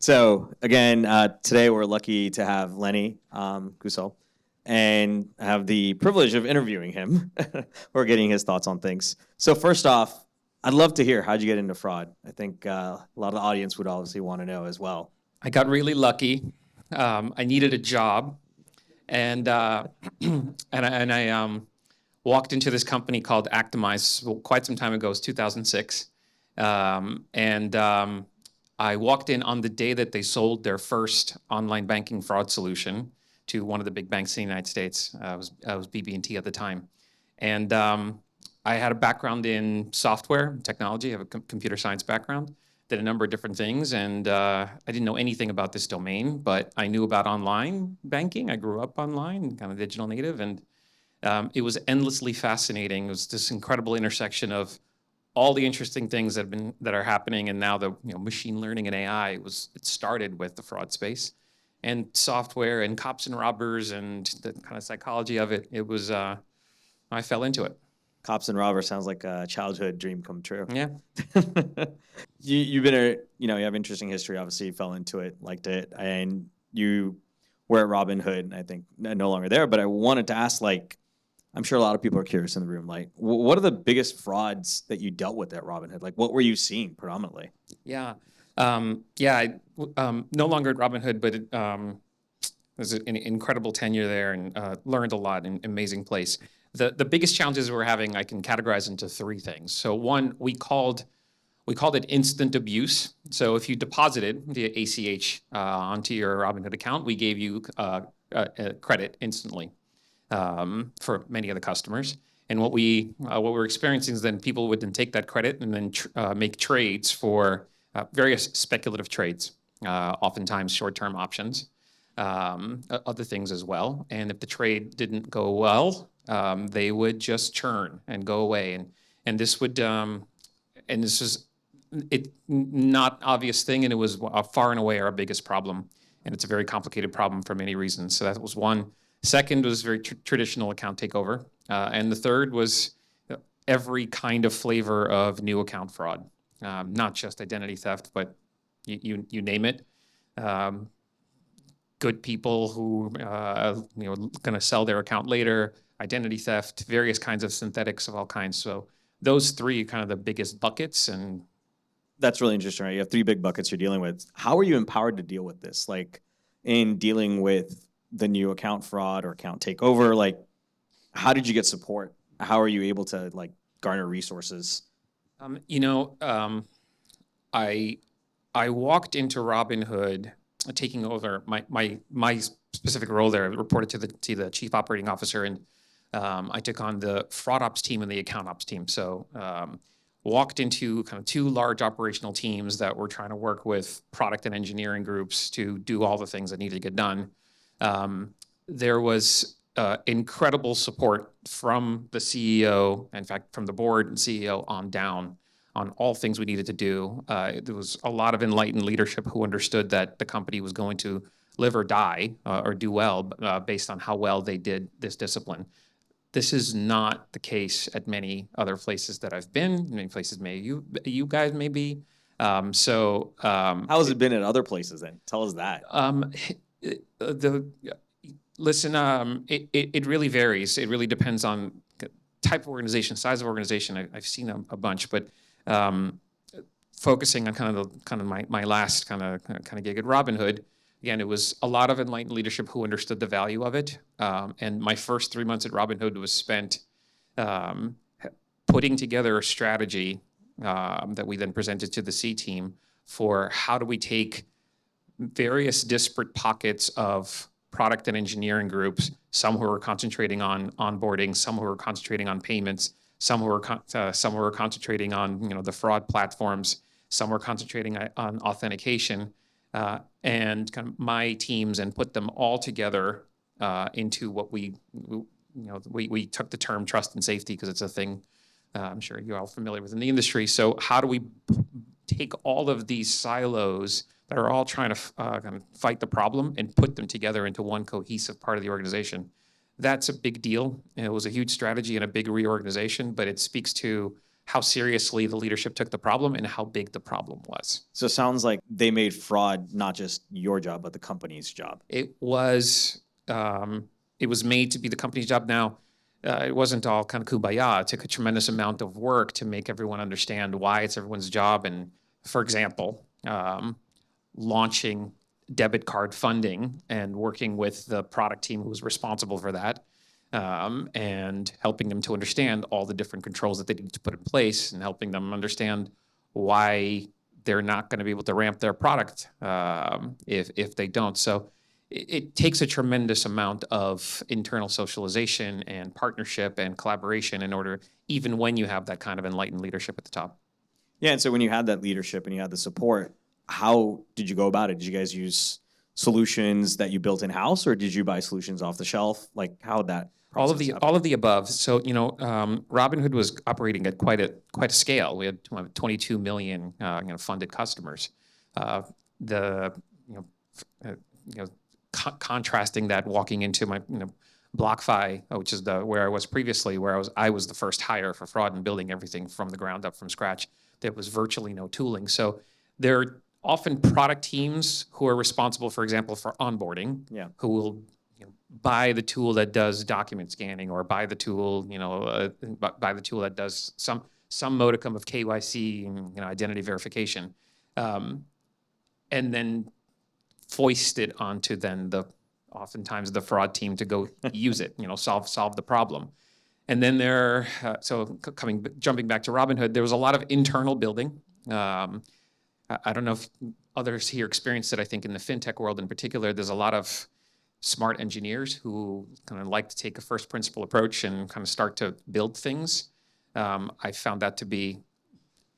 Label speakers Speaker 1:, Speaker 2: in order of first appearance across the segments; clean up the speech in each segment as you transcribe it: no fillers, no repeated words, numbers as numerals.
Speaker 1: So again, today we're lucky to have Lenny Gusel and have the privilege of interviewing him or getting his thoughts on things. So first off, I'd love to hear how'd you get into fraud? I think a lot of the audience would obviously want to know as well.
Speaker 2: I got really lucky. I needed a job, and I walked into this company called Actimize quite some time ago. It was 2006, and I walked in on the day that they sold their first online banking fraud solution to one of the big banks in the United States. I was BB&T at the time, and I had a background in software technology. I have a computer science background. Did a number of different things, and I didn't know anything about this domain, but I knew about online banking. I grew up online, kind of digital native, and it was endlessly fascinating. It was this incredible intersection of all the interesting things that are happening, and now the machine learning and AI. It started with the fraud space, and software, and cops and robbers, and the kind of psychology of it. It was I fell into it.
Speaker 1: Cops and robbers sounds like a childhood dream come true.
Speaker 2: Yeah.
Speaker 1: You've been you have interesting history. Obviously, you fell into it, liked it, and you were at Robinhood. And I think no longer there. But I wanted to ask, I'm sure a lot of people are curious in the room. What are the biggest frauds that you dealt with at Robinhood? What were you seeing predominantly?
Speaker 2: Yeah. No longer at Robinhood, but it was an incredible tenure there, and learned a lot. An amazing place. The biggest challenges we're having, I can categorize into three things. So one, we called it instant abuse. So if you deposited via ACH onto your Robinhood account, we gave you credit instantly for many of the customers. And what we're experiencing is then people would then take that credit and then make trades for various speculative trades, oftentimes short-term options, other things as well. And if the trade didn't go well, they would just churn and go away. And this would and this was not obvious thing, and it was far and away our biggest problem. And it's a very complicated problem for many reasons. So that was one. Second was very traditional account takeover. And the third was every kind of flavor of new account fraud, not just identity theft, but you name it. Good people who going to sell their account later, identity theft, various kinds of synthetics of all kinds. So those three are kind of the biggest buckets. And
Speaker 1: that's really interesting, right? You have three big buckets you're dealing with. How are you empowered to deal with this? In dealing with the new account fraud or account takeover, how did you get support? How are you able to garner resources?
Speaker 2: I walked into Robinhood taking over my specific role there. I reported to the chief operating officer, and I took on the fraud ops team and the account ops team. So walked into kind of two large operational teams that were trying to work with product and engineering groups to do all the things that needed to get done. There was incredible support from the CEO, in fact, from the board and CEO on down, on all things we needed to do. There was a lot of enlightened leadership who understood that the company was going to live or die or do well based on how well they did this discipline. This is not the case at many other places that I've been. Many places you guys may be. How
Speaker 1: has it been at other places then? Tell us that.
Speaker 2: It really varies. It really depends on type of organization, size of organization. I've seen a bunch, but focusing on kind of my last kind of gig at Robinhood, again, it was a lot of enlightened leadership who understood the value of it. And my first 3 months at Robinhood was spent putting together a strategy that we then presented to the C team for how do we take various disparate pockets of product and engineering groups, some who are concentrating on onboarding, some who are concentrating on payments, some who are concentrating on the fraud platforms, some were concentrating on authentication, and kind of my teams, and put them all together into what we took the term trust and safety because it's a thing I'm sure you're all familiar with in the industry. So how do we take all of these silos that are all trying to kind of fight the problem and put them together into one cohesive part of the organization? That's a big deal. It was a huge strategy and a big reorganization, but it speaks to how seriously the leadership took the problem and how big the problem was.
Speaker 1: So it sounds like they made fraud not just your job, but the company's job.
Speaker 2: It was made to be the company's job. Now, it wasn't all kind of kumbaya. It took a tremendous amount of work to make everyone understand why it's everyone's job. And for example, launching debit card funding and working with the product team who was responsible for that, and helping them to understand all the different controls that they need to put in place, and helping them understand why they're not going to be able to ramp their product if they don't. So it takes a tremendous amount of internal socialization and partnership and collaboration in order, even when you have that kind of enlightened leadership at the top.
Speaker 1: Yeah, and so when you had that leadership and you had the support, how did you go about it? Did you guys use solutions that you built in-house, or did you buy solutions off the shelf? Like, how did that
Speaker 2: All of
Speaker 1: process
Speaker 2: the
Speaker 1: happen?
Speaker 2: all of the above. So Robinhood was operating at quite a scale. We had 22 million funded customers. The you know uh, you know contrasting that, walking into my BlockFi, which is where I was previously, where I was the first hire for fraud and building everything from the ground up from scratch. There was virtually no tooling. So there are often product teams who are responsible, for example, for onboarding,
Speaker 1: Yeah.
Speaker 2: who will buy the tool that does document scanning, or buy the tool, buy the tool that does some modicum of KYC and identity verification, and then foist it onto then oftentimes the fraud team to go use it, solve the problem. And then jumping back to Robinhood, there was a lot of internal building. I don't know if others here experienced it. I think in the fintech world in particular, there's a lot of smart engineers who kind of like to take a first principle approach and kind of start to build things. I found that to be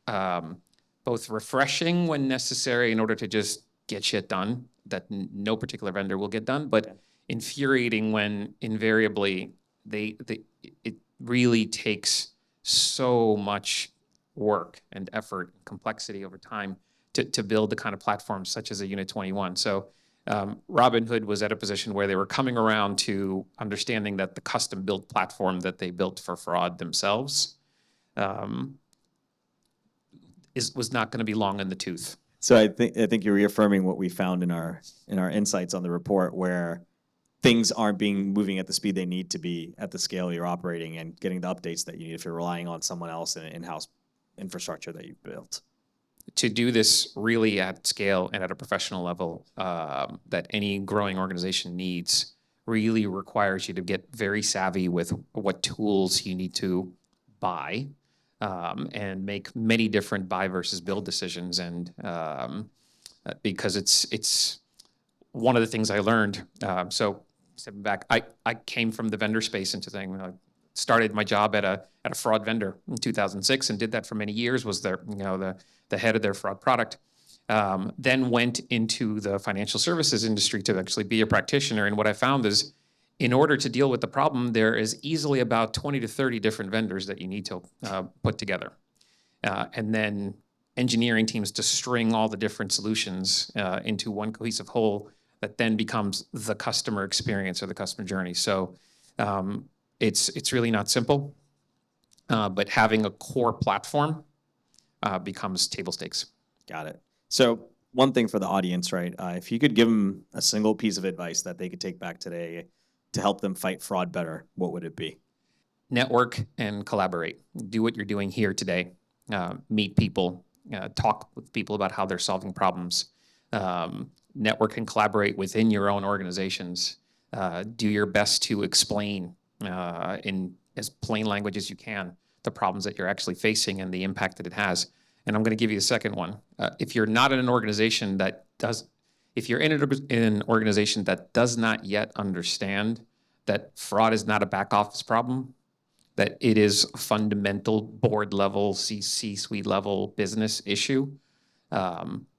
Speaker 2: both refreshing when necessary in order to just get shit done that no particular vendor will get done, but infuriating when invariably it really takes so much work and effort and complexity over time to build the kind of platforms such as a Unit 21. So Robinhood was at a position where they were coming around to understanding that the custom built platform that they built for fraud themselves was not going to be long in the tooth.
Speaker 1: So I think you're reaffirming what we found in our insights on the report, where things aren't moving at the speed they need to be at the scale you're operating and getting the updates that you need if you're relying on someone else in an in-house infrastructure that you've built.
Speaker 2: To do this really at scale and at a professional level that any growing organization needs really requires you to get very savvy with what tools you need to buy, and make many different buy versus build decisions. And because it's one of the things I learned. So stepping back, I came from the vendor space into things. I started my job at a fraud vendor in 2006 and did that for many years. Was the head of their fraud product. Then went into the financial services industry to actually be a practitioner. And what I found is, in order to deal with the problem, there is easily about 20 to 30 different vendors that you need to put together. And then engineering teams to string all the different solutions into one cohesive whole that then becomes the customer experience or the customer journey. So it's really not simple, but having a core platform becomes table stakes.
Speaker 1: Got it. So one thing for the audience, right? If you could give them a single piece of advice that they could take back today to help them fight fraud better, what would it be?
Speaker 2: Network and collaborate. Do what you're doing here today. Meet people, talk with people about how they're solving problems. Network and collaborate within your own organizations. Do your best to explain in as plain language as you can the problems that you're actually facing and the impact that it has. And I'm going to give you the second one. If you're not in an organization that does not yet understand that fraud is not a back office problem, that it is a fundamental board level, C-suite level business issue,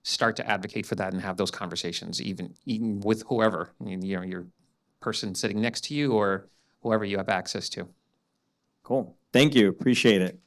Speaker 2: start to advocate for that and have those conversations, even with whoever, your person sitting next to you or whoever you have access to.
Speaker 1: Cool. Thank you. Appreciate it.